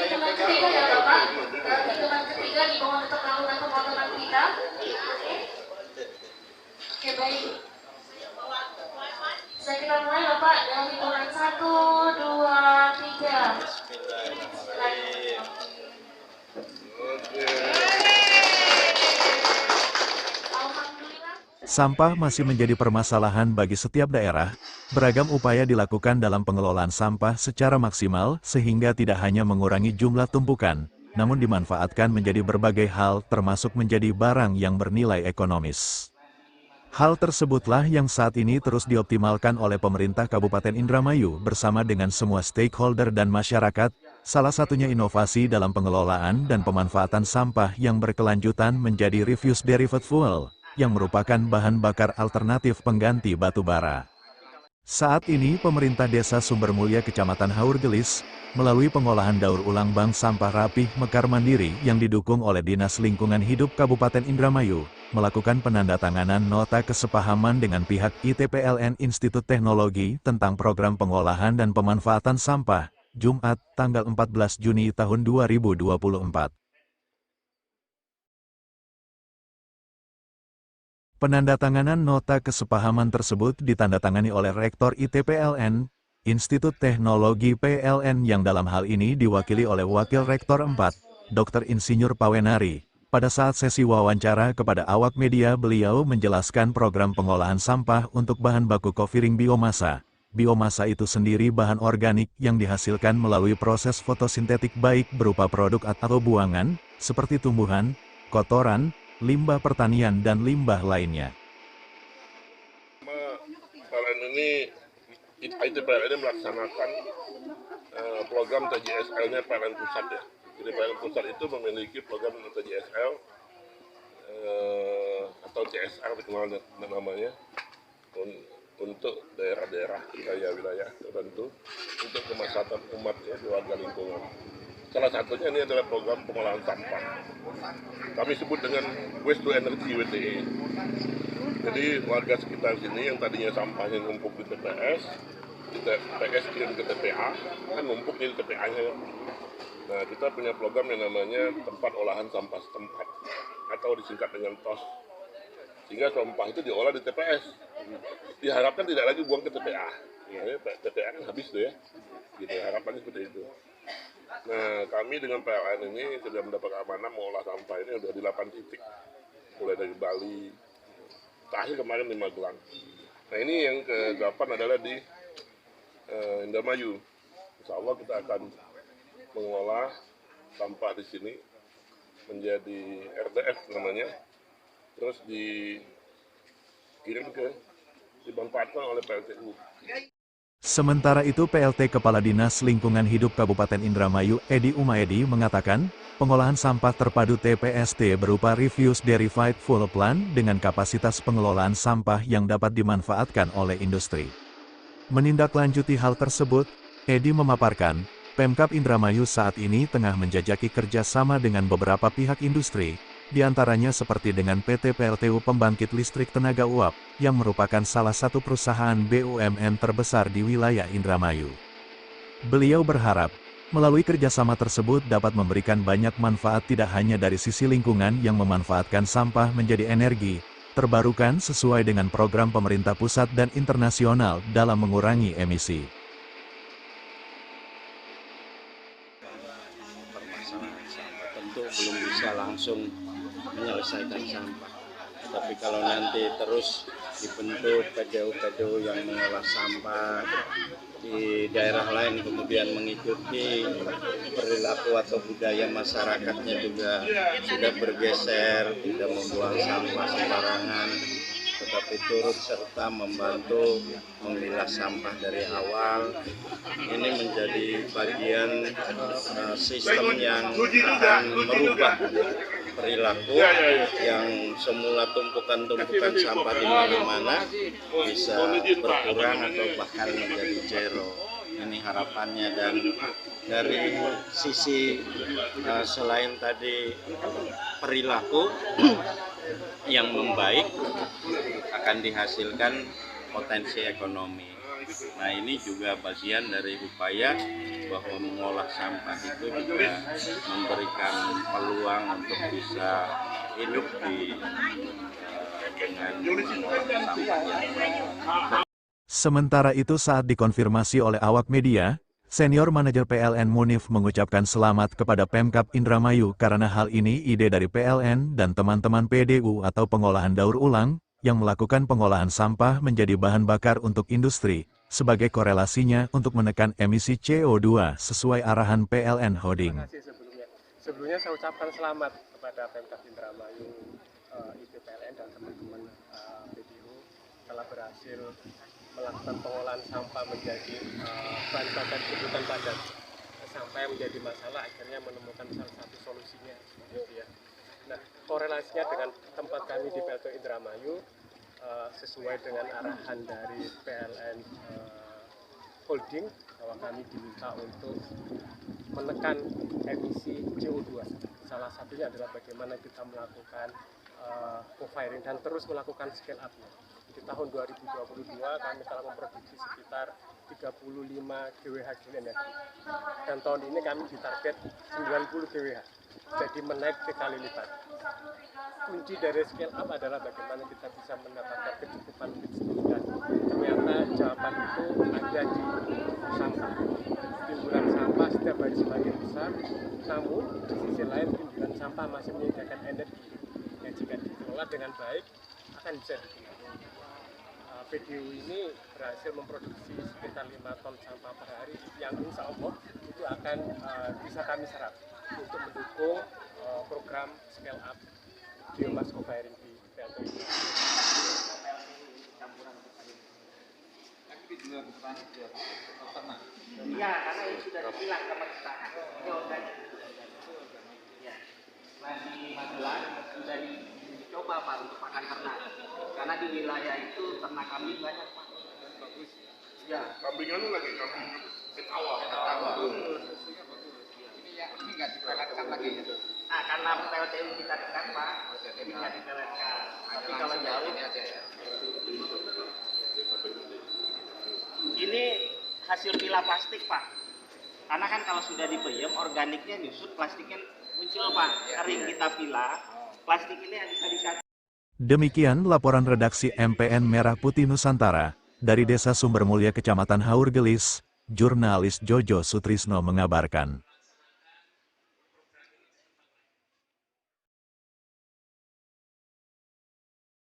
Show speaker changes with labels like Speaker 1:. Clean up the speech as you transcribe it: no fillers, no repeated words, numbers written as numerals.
Speaker 1: hitungan ketiga ya Bapak. Hitungan ketiga dimohon untuk melakukan pemotongan berita. Oke, baik. Saya kita mulai Bapak dalam hitungan 1, 2, 3.
Speaker 2: Sampah masih menjadi permasalahan bagi setiap daerah. Beragam upaya dilakukan dalam pengelolaan sampah secara maksimal sehingga tidak hanya mengurangi jumlah tumpukan, namun dimanfaatkan menjadi berbagai hal termasuk menjadi barang yang bernilai ekonomis. Hal tersebutlah yang saat ini terus dioptimalkan oleh pemerintah Kabupaten Indramayu bersama dengan semua stakeholder dan masyarakat, salah satunya inovasi dalam pengelolaan dan pemanfaatan sampah yang berkelanjutan menjadi refuse derived fuel, yang merupakan bahan bakar alternatif pengganti batu bara. Saat ini pemerintah Desa Sumbermulia Kecamatan Haurgelis, melalui pengolahan daur ulang bank sampah rapih Mekar Mandiri yang didukung oleh Dinas Lingkungan Hidup Kabupaten Indramayu, melakukan penandatanganan nota kesepahaman dengan pihak ITPLN Institut Teknologi tentang program pengolahan dan pemanfaatan sampah, Jumat, tanggal 14 Juni tahun 2024. Penandatanganan nota kesepahaman tersebut ditandatangani oleh Rektor ITPLN, Institut Teknologi PLN yang dalam hal ini diwakili oleh Wakil Rektor 4, Dr. Insinyur Pawenari. Pada saat sesi wawancara kepada awak media beliau menjelaskan program pengolahan sampah untuk bahan baku kofiring biomasa. Biomasa itu sendiri bahan organik yang dihasilkan melalui proses fotosintetik baik berupa produk atau buangan, seperti tumbuhan, kotoran, limbah pertanian dan limbah lainnya.
Speaker 3: PLN ini, ITPLN melaksanakan program TJSL-nya PLN Pusat ya. Jadi PLN Pusat itu memiliki program TJSL atau CSR dikenal namanya untuk daerah-daerah wilayah-wilayah tertentu untuk kemaslahatan umat ya, warga lingkungan. Salah satunya ini adalah program pengolahan sampah. Kami sebut dengan Waste to Energy WTE. Jadi warga sekitar sini yang tadinya sampahnya numpuk di TPS kirim ke TPA, kan numpuk di TPA-nya. Nah, kita punya program yang namanya tempat olahan sampah setempat atau disingkat dengan TOS. Sehingga sampah itu diolah di TPS. Diharapkan tidak lagi buang ke TPA. Ya, TPA kan habis tuh ya. Gitu, harapannya seperti itu. Nah, kami dengan PLN ini sudah mendapat amanah mengolah sampah ini sudah di 8 titik. Mulai dari Bali, terakhir kemarin di Magelang. Nah, ini yang ke-8 adalah di Indramayu. Insya Allah kita akan mengolah sampah di sini menjadi RDF namanya. Terus dikirim dimanfaatkan oleh PLTU.
Speaker 2: Sementara itu PLT Kepala Dinas Lingkungan Hidup Kabupaten Indramayu, Edi Umaedi mengatakan, pengolahan sampah terpadu TPST berupa refuse derived fuel plant dengan kapasitas pengelolaan sampah yang dapat dimanfaatkan oleh industri. Menindaklanjuti hal tersebut, Edi memaparkan, Pemkab Indramayu saat ini tengah menjajaki kerjasama dengan beberapa pihak industri, diantaranya seperti dengan PT PLTU Pembangkit Listrik Tenaga Uap, yang merupakan salah satu perusahaan BUMN terbesar di wilayah Indramayu. Beliau berharap, melalui kerjasama tersebut dapat memberikan banyak manfaat tidak hanya dari sisi lingkungan yang memanfaatkan sampah menjadi energi, terbarukan sesuai dengan program pemerintah pusat dan internasional dalam mengurangi emisi.
Speaker 4: Permasalahan sampah tentu belum bisa langsung menyelesaikan sampah. Tapi kalau nanti terus dibentuk PDU-PDU yang mengolah sampah di daerah lain kemudian mengikuti perilaku atau budaya masyarakatnya juga sudah bergeser, tidak membuang sampah sembarangan, tetapi turut serta membantu memilah sampah dari awal. Ini menjadi bagian sistem yang akan merubah perilaku yang semula tumpukan-tumpukan sampah di mana-mana bisa berkurang atau bahkan menjadi zero. Ini harapannya, dan dari sisi selain tadi perilaku yang membaik akan dihasilkan potensi ekonomi. Nah, ini juga bagian dari upaya bahwa mengolah sampah itu juga memberikan peluang untuk bisa hidup dengan mengolah sampah yang
Speaker 2: Sementara itu saat dikonfirmasi oleh awak media, senior manajer PLN Munif mengucapkan selamat kepada Pemkab Indramayu karena hal ini ide dari PLN dan teman-teman PDU atau pengolahan daur ulang, yang melakukan pengolahan sampah menjadi bahan bakar untuk industri, sebagai korelasinya untuk menekan emisi CO2 sesuai arahan PLN Holding.
Speaker 5: Sebelumnya saya ucapkan selamat kepada Pemkab Indramayu, IP PLN dan teman-teman PDU telah berhasil melakukan pengolahan sampah menjadi bahan bakar kebutuhan padat. Sampai menjadi masalah akhirnya menemukan salah satu solusinya. Gitu ya. Nah, korelasinya dengan tempat kami di PLTU Indramayu sesuai dengan arahan dari PLN Holding bahwa kami diminta untuk menekan emisi CO2. Salah satunya adalah bagaimana kita melakukan co-firing dan terus melakukan scale up-nya. Di tahun 2022 kami telah memproduksi sekitar 35 GWH energi. Dan tahun ini kami ditarget 90 GWH. Jadi menaik 3 kali lipat. Kunci dari scale up adalah bagaimana kita bisa mendapatkan kecukupan feedstock, dan ternyata jawaban itu ada di sampah. Timbulan sampah setiap hari semakin besar, namun di sisi lain timbulan sampah masih menyediakan energi yang jika dikelola dengan baik akan bisa digunakan. PDU ini berhasil memproduksi sekitar 5 ton sampah per hari yang insya Allah itu akan bisa kami serap untuk mendukung program scale up biomass co-firing di PLTU.
Speaker 6: Iya, karena ini sudah dibilang sama kita. Ini organik. Ya. Lagi Magelang sudah dicoba Pak untuk pakan ternak. Karena di wilayah itu ternak kambing banyak Pak.
Speaker 3: Bagus.
Speaker 6: Ya.
Speaker 3: Kambingan lu lagi kambing ketawa.
Speaker 6: Ini nggak dipakankan lagi. Nah, karena PLTU kita dekat Pak, jadi nggak dipakankan. Tapi kalau jauh, ini hasil pilah plastik Pak. Karena kan kalau sudah dipeyem, organiknya nyusut, plastiknya muncul Pak. Kering kita pilah, plastik ini yang bisa dikasih.
Speaker 2: Demikian laporan redaksi MPN Merah Putih Nusantara, dari Desa Sumbermulia Kecamatan Haurgelis, jurnalis Jojo Sutrisno mengabarkan.